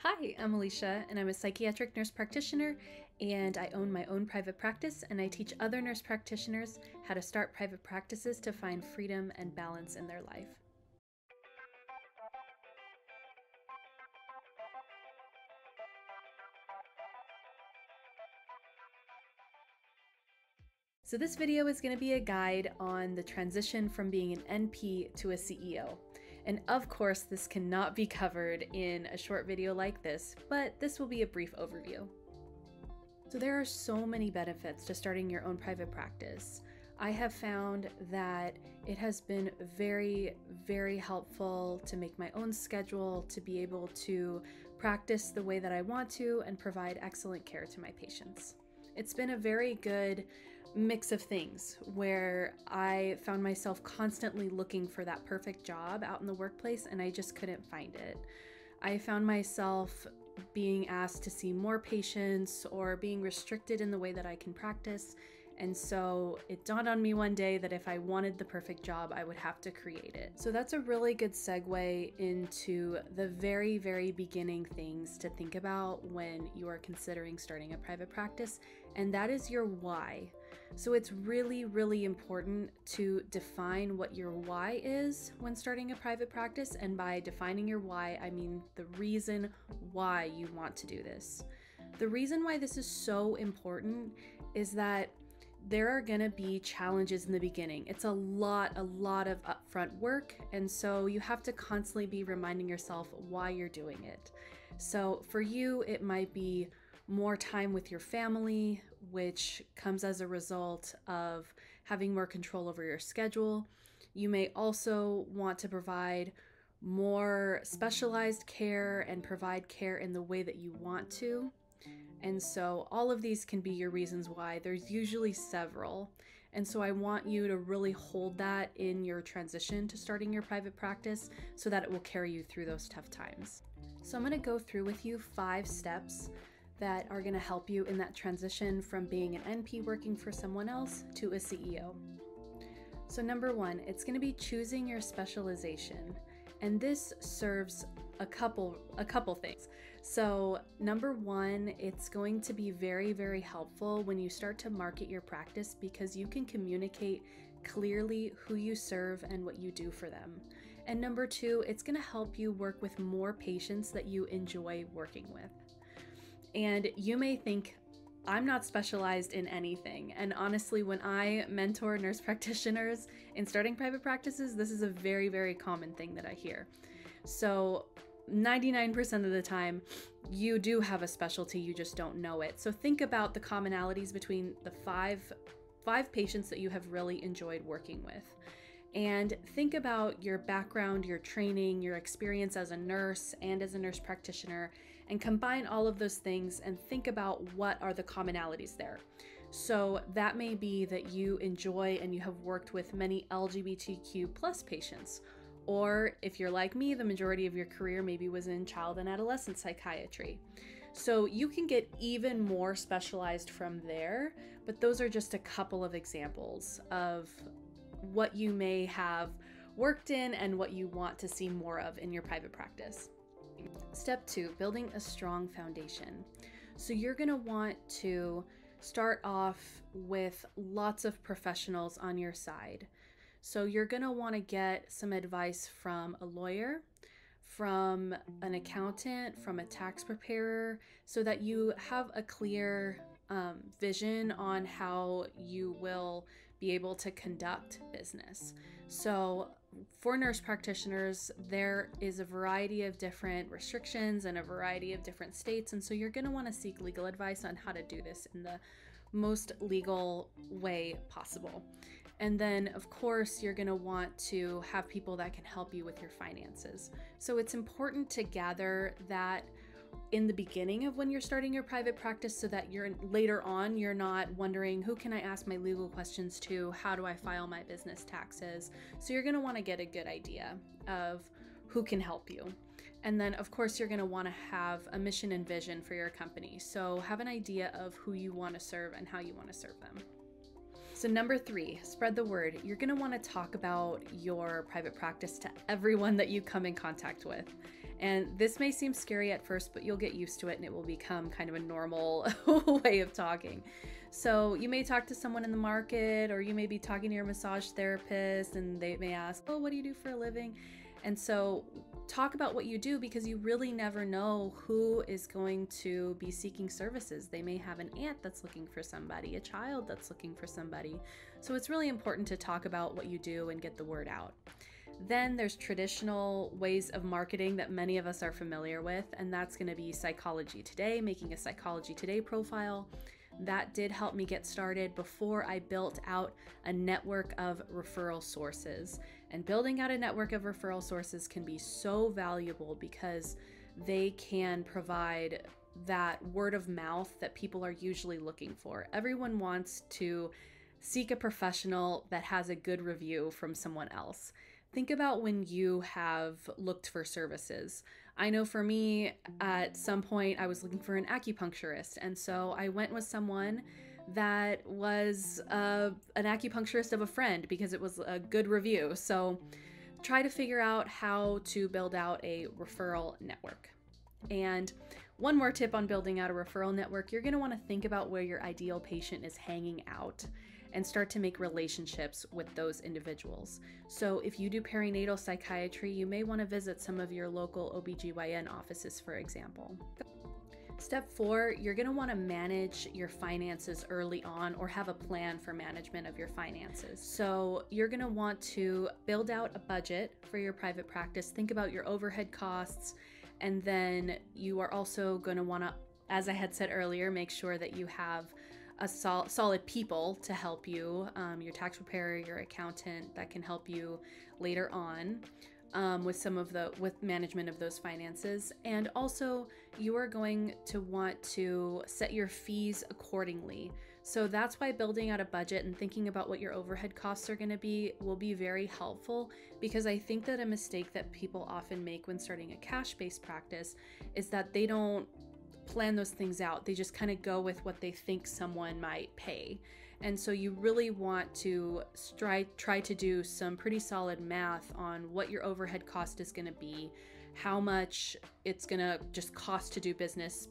Hi, I'm Alysha, and I'm a psychiatric nurse practitioner, and I own my own private practice, and I teach other nurse practitioners how to start private practices to find freedom and balance in their life. So this video is going to be a guide on the transition from being an NP to a CEO. And of course, this cannot be covered in a short video like this, but this will be a brief overview. So there are so many benefits to starting your own private practice. I have found that it has been very, very helpful to make my own schedule, to be able to practice the way that I want to and provide excellent care to my patients. It's been a very good mix of things where I found myself constantly looking for that perfect job out in the workplace and I just couldn't find it. I found myself being asked to see more patients or being restricted in the way that I can practice. And so it dawned on me one day that if I wanted the perfect job, I would have to create it. So that's a really good segue into the very, very beginning things to think about when you are considering starting a private practice, and that is your why. So it's really, really important to define what your why is when starting a private practice. And by defining your why, I mean the reason why you want to do this. The reason why this is so important is that there are gonna be challenges in the beginning. It's a lot of upfront work, and so you have to constantly be reminding yourself why you're doing it. So for you, it might be more time with your family, which comes as a result of having more control over your schedule. You may also want to provide more specialized care and provide care in the way that you want to. And so all of these can be your reasons why. There's usually several. And so I want you to really hold that in your transition to starting your private practice so that it will carry you through those tough times. So I'm going to go through with you 5 steps that are going to help you in that transition from being an NP working for someone else to a CEO. So number 1, it's going to be choosing your specialization. And this serves a couple things. So number 1, it's going to be very, very helpful when you start to market your practice because you can communicate clearly who you serve and what you do for them. And number 2, it's going to help you work with more patients that you enjoy working with. And you may think, I'm not specialized in anything. And honestly, when I mentor nurse practitioners in starting private practices, this is a very, very common thing that I hear. So 99% of the time, you do have a specialty, you just don't know it. So think about the commonalities between the five patients that you have really enjoyed working with. And think about your background, your training, your experience as a nurse and as a nurse practitioner, and combine all of those things and think about what are the commonalities there. So that may be that you enjoy and you have worked with many LGBTQ plus patients. Or if you're like me, the majority of your career maybe was in child and adolescent psychiatry. So you can get even more specialized from there, but those are just a couple of examples of what you may have worked in and what you want to see more of in your private practice. Step 2, building a strong foundation. So you're going to want to start off with lots of professionals on your side. So you're going to want to get some advice from a lawyer, from an accountant, from a tax preparer, so that you have a clear vision on how you will be able to conduct business. So for nurse practitioners, there is a variety of different restrictions and a variety of different states. And so you're going to want to seek legal advice on how to do this in the most legal way possible. And then, of course, you're going to want to have people that can help you with your finances. So it's important to gather that in the beginning of when you're starting your private practice so that later on you're not wondering, who can I ask my legal questions to? How do I file my business taxes? So you're going to want to get a good idea of who can help you. And then, of course, you're going to want to have a mission and vision for your company. So have an idea of who you want to serve and how you want to serve them. So number 3, spread the word. You're going to want to talk about your private practice to everyone that you come in contact with. And this may seem scary at first, but you'll get used to it and it will become kind of a normal way of talking. So you may talk to someone in the market, or you may be talking to your massage therapist and they may ask, oh, what do you do for a living? And so talk about what you do, because you really never know who is going to be seeking services. They may have an aunt that's looking for somebody, a child that's looking for somebody. So it's really important to talk about what you do and get the word out. Then there's traditional ways of marketing that many of us are familiar with, and that's going to be Psychology Today, making a Psychology Today profile. That did help me get started before I built out a network of referral sources. And building out a network of referral sources can be so valuable because they can provide that word of mouth that people are usually looking for. Everyone wants to seek a professional that has a good review from someone else. Think about when you have looked for services. I know for me, at some point, I was looking for an acupuncturist, and so I went with someone that was an acupuncturist of a friend because it was a good review. So try to figure out how to build out a referral network. And one more tip on building out a referral network, you're going to want to think about where your ideal patient is hanging out and start to make relationships with those individuals. So if you do perinatal psychiatry, you may want to visit some of your local OBGYN offices, for example. Step 4, you're going to want to manage your finances early on, or have a plan for management of your finances. So you're going to want to build out a budget for your private practice, think about your overhead costs, and then you are also going to want to, as I had said earlier, make sure that you have a solid people to help you, your tax preparer, your accountant, that can help you later on with management of those finances. And also you are going to want to set your fees accordingly. So that's why building out a budget and thinking about what your overhead costs are going to be will be very helpful, because I think that a mistake that people often make when starting a cash-based practice is that they don't plan those things out. They just kind of go with what they think someone might pay. And so you really want to try to do some pretty solid math on what your overhead cost is going to be, how much it's going to just cost to do business,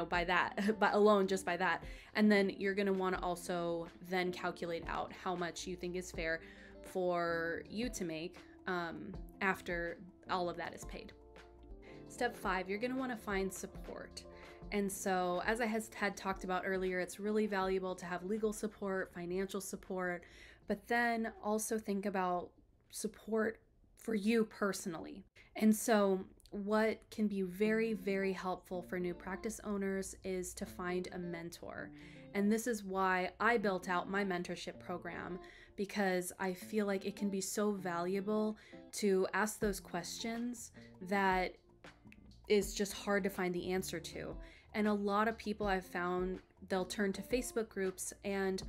by that, but alone, just by that. And then you're going to want to also then calculate out how much you think is fair for you to make after all of that is paid. Step 5, you're going to want to find support. And so, as I had talked about earlier, it's really valuable to have legal support, financial support, but then also think about support for you personally. And so what can be very, very helpful for new practice owners is to find a mentor. And this is why I built out my mentorship program, because I feel like it can be so valuable to ask those questions that is just hard to find the answer to. And a lot of people I've found, they'll turn to Facebook groups, and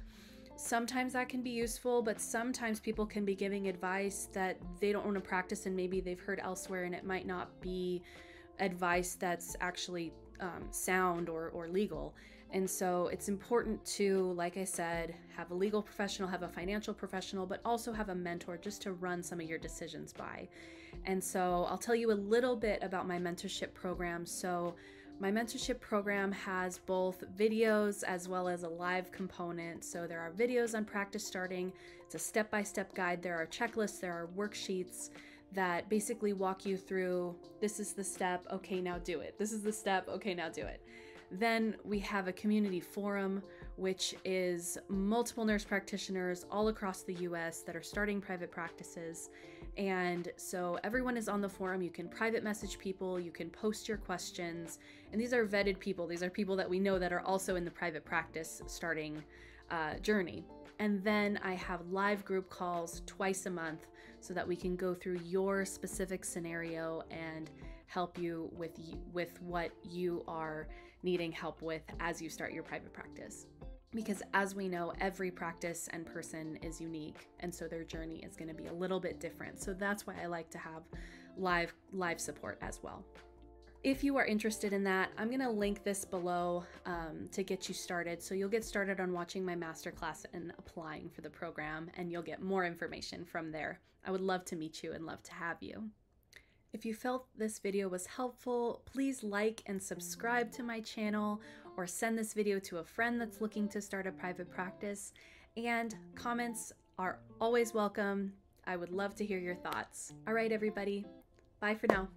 sometimes that can be useful, but sometimes people can be giving advice that they don't want to practice and maybe they've heard elsewhere, and it might not be advice that's actually sound or legal. And so it's important to, like I said, have a legal professional, have a financial professional, but also have a mentor just to run some of your decisions by. And so I'll tell you a little bit about my mentorship program. So my mentorship program has both videos as well as a live component. So there are videos on practice starting. It's a step-by-step guide. There are checklists, there are worksheets that basically walk you through, this is the step, okay, now do it. This is the step, okay, now do it. Then we have a community forum, which is multiple nurse practitioners all across the US that are starting private practices. And so everyone is on the forum. You can private message people, you can post your questions, and these are vetted people. These are people that we know that are also in the private practice starting journey. And then I have live group calls twice a month so that we can go through your specific scenario and help you with what you are needing help with as you start your private practice. Because as we know, every practice and person is unique, and so their journey is going to be a little bit different. So that's why I like to have live support as well. If you are interested in that, I'm going to link this below to get you started. So you'll get started on watching my masterclass and applying for the program, and you'll get more information from there. I would love to meet you and love to have you. If you felt this video was helpful, please like and subscribe to my channel, or send this video to a friend that's looking to start a private practice. And comments are always welcome. I would love to hear your thoughts. All right, everybody. Bye for now.